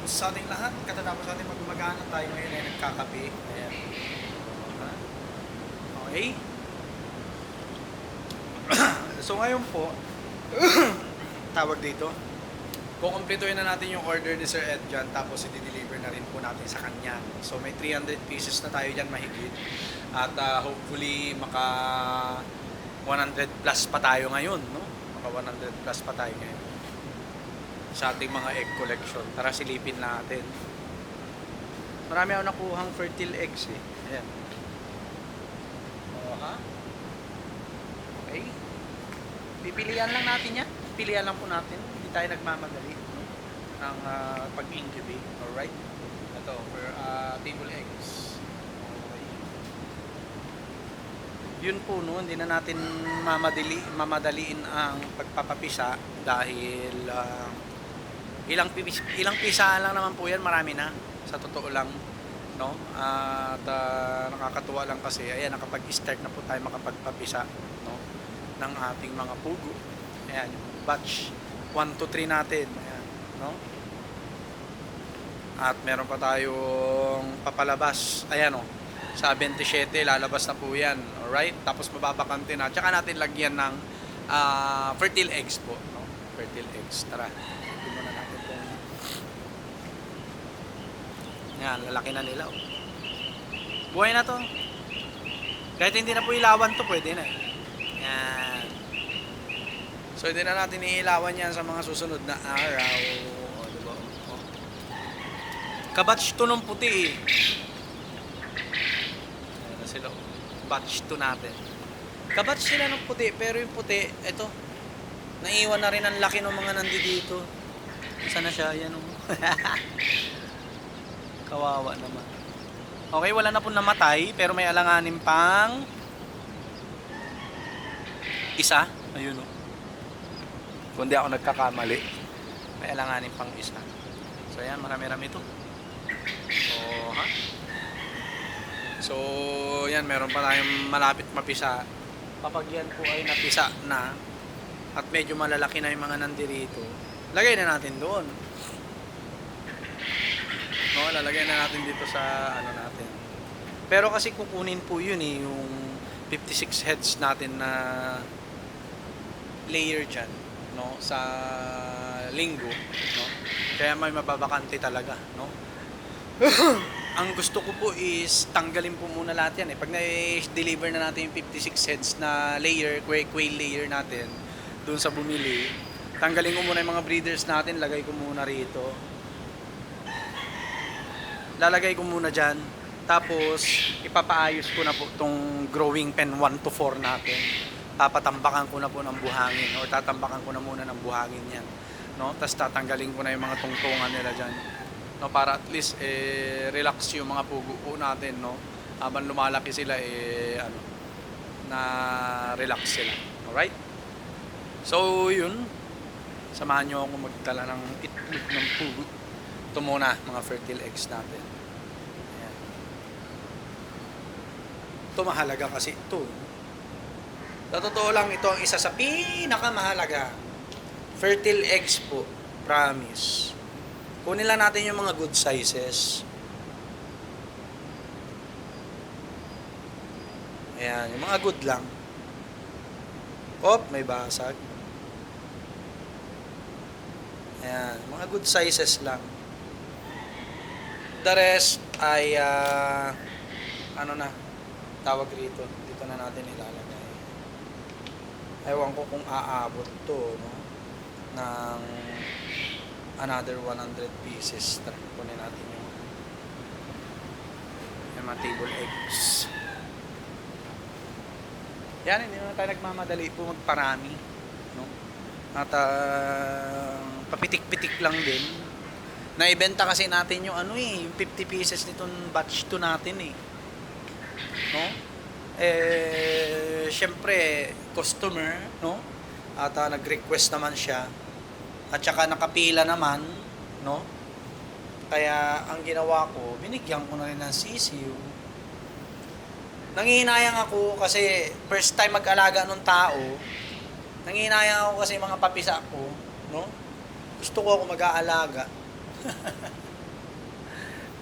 kamusta sa ating lahat? Katatapos natin magmagana tayo ngayon ay nagkakape. Ayan. Okay. So ngayon po, tawag dito, kukumplituhin na natin yung order ni Sir Ed dyan, tapos i-deliver na rin po natin sa kanya. So may 300 pieces na tayo dyan mahigit. At hopefully maka 100 plus pa tayo ngayon, no? Maka 100 plus pa tayo ngayon sa ating mga egg collection. Tara silipin natin. Marami ako nakuhang fertile eggs eh. Ayan. Oh, ha? Okay. Pipilian lang natin yan. Pilihan lang po natin. Hindi tayo nagmamadali, no? Ng pag-incubate. Alright? Ito, for table eggs. Okay. Yun po, no? Hindi na natin mamadaliin ang pagpapapisa dahil ilang pisa lang naman po yan, marami na sa totoo lang, no? At nakakatuwa lang kasi ayan, nakapag-start na po tayo makapagpapisa, no, ng ating mga pugo. Ayan, batch 1 to 3 natin, ayan, no? At meron pa tayong papalabas, ayan, oh, sa 27 lalabas na po yan. Alright, tapos mababakante na, tsaka natin lagyan ng fertile eggs po, no? Fertile eggs. Tara, muna natin itong yan, lalaki na nila, oh. Buhay na to. Kahit hindi na po ilawan to, pwede na eh. Yan. So hindi na natin iilawan yan sa mga susunod na araw. O, diba? O. Kabatch to ng puti eh. Ayan na sila. Batch to natin. Kabatch sila ng puti, pero yung puti, eto, naiwan na rin ang laki ng mga nandito. Saan na siya? Yan, oh. Kawawa naman. Okay, wala na po namatay, pero may alanganin pang isa. Ayun, oh. Kung di ako nagkakamali, may alanganin pang isa. So ayan, marami-rami ito. So, ha? So, yan, meron pa tayong malapit mapisa. Kapag yan po ay napisa na at medyo malalaki na yung mga nandirito, lagay na natin doon. No, lalagay na natin dito sa ano natin. Pero kasi kukunin po yun eh, yung 56 heads natin na layer dyan, no, sa linggo, no. Kaya may mababakante talaga, no. Ang gusto ko po is tanggalin po muna lahat yan eh. Pag na-deliver na natin yung 56 heads na layer, quail layer natin doon sa bumili, tanggalin ko muna yung mga breeders natin, lagay ko muna rito. Lalagay ko muna dyan. Tapos, ipapaayos ko na po itong growing pen 1 to 4 natin. Papatambakan ko na po ng buhangin or tatambakan ko na muna ng buhangin yan. No? Tapos tatanggalin ko na yung mga tungtungan nila dyan. No? Para at least relax yung mga pugo po natin. No? Habang lumalaki sila, ano, na relax sila. Alright? So, yun. Samahan nyo ako magtala ng itlog ng pugo. Ito muna, mga fertile eggs natin. Ayan. Ito mahalaga kasi ito. Sa totoo lang, ito ang isa sa pinakamahalaga. Fertile eggs po. Promise. Kunin lang natin yung mga good sizes. Ayan, yung mga good lang. Op, may basag. Ayan, mga good sizes lang. The rest ay ano na tawag rito, dito na natin ilalagay. Ewan ko kung aabot to, no, ng another 100 pieces. Kunin natin yung mga table eggs. Yan, hindi na tayo nagmamadali po magparami, no? At papitik-pitik lang din. Naibenta kasi natin yung ano eh, yung 50 pieces nitong batch 2 natin eh. No? Syempre, customer, no? At nag-request naman siya. At saka nakapila naman, no? Kaya ang ginawa ko, binigyan ko na rin ng sisiw. Nangihinayang ako kasi first time mag-alaga ng tao. Nangihinayang ako kasi mga papisa ko, no? Gusto ko ako mag-aalaga.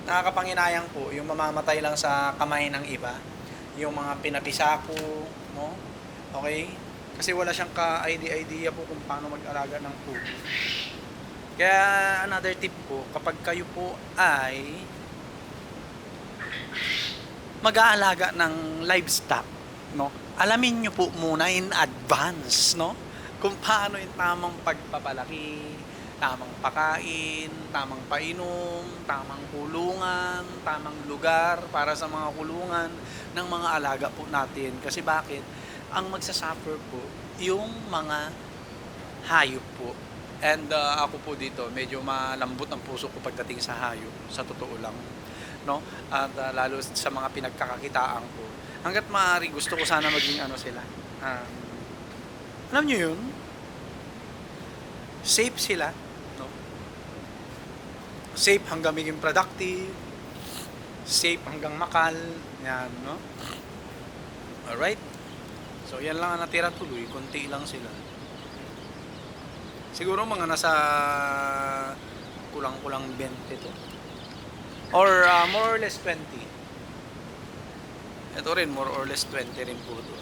nakakapanginayang po yung mamamatay lang sa kamay ng iba, yung mga pinapisako, no? Okay? Kasi wala siyang ka-idea po kung paano mag-alaga ng pugo. Kaya another tip po, kapag kayo po ay mag-aalaga ng livestock, no? Alamin niyo po muna in advance, no? Kung paano yung tamang pagpapalaki, tamang pakain, tamang painom, tamang kulungan, tamang lugar para sa mga kulungan ng mga alaga po natin. Kasi bakit? Ang magsasuffer po yung mga hayop po. And ako po dito, medyo malambot ang puso ko pagdating sa hayop, sa totoo lang, no? At lalo sa mga pinagkakakitaan ko. Hangga't maaari gusto ko sana maging ano sila. Um, alam niyo yun? Safe sila, no? Safe hanggang maging productive, safe hanggang makal, yan, no? Alright? So, yan lang ang natira tuloy, konti lang sila. Siguro mga nasa kulang-kulang 20 to. Or more or less 20. Ito rin, more or less 20 rin po to.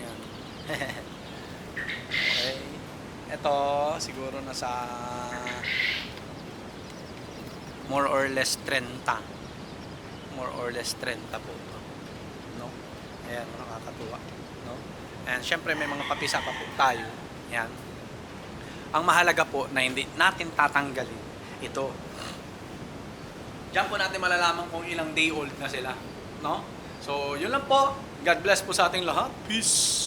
Ayan. Okay. Ito, siguro nasa more or less 30. More or less 30 po to. No? Ayan, nakakatuwa. No? And syempre may mga papisa pa po tayo. Ayan. Ang mahalaga po na hindi natin tatanggalin ito. Diyan po natin malalaman kung ilang day old na sila. No? So, yun lang po. God bless po sa ating lahat. Peace!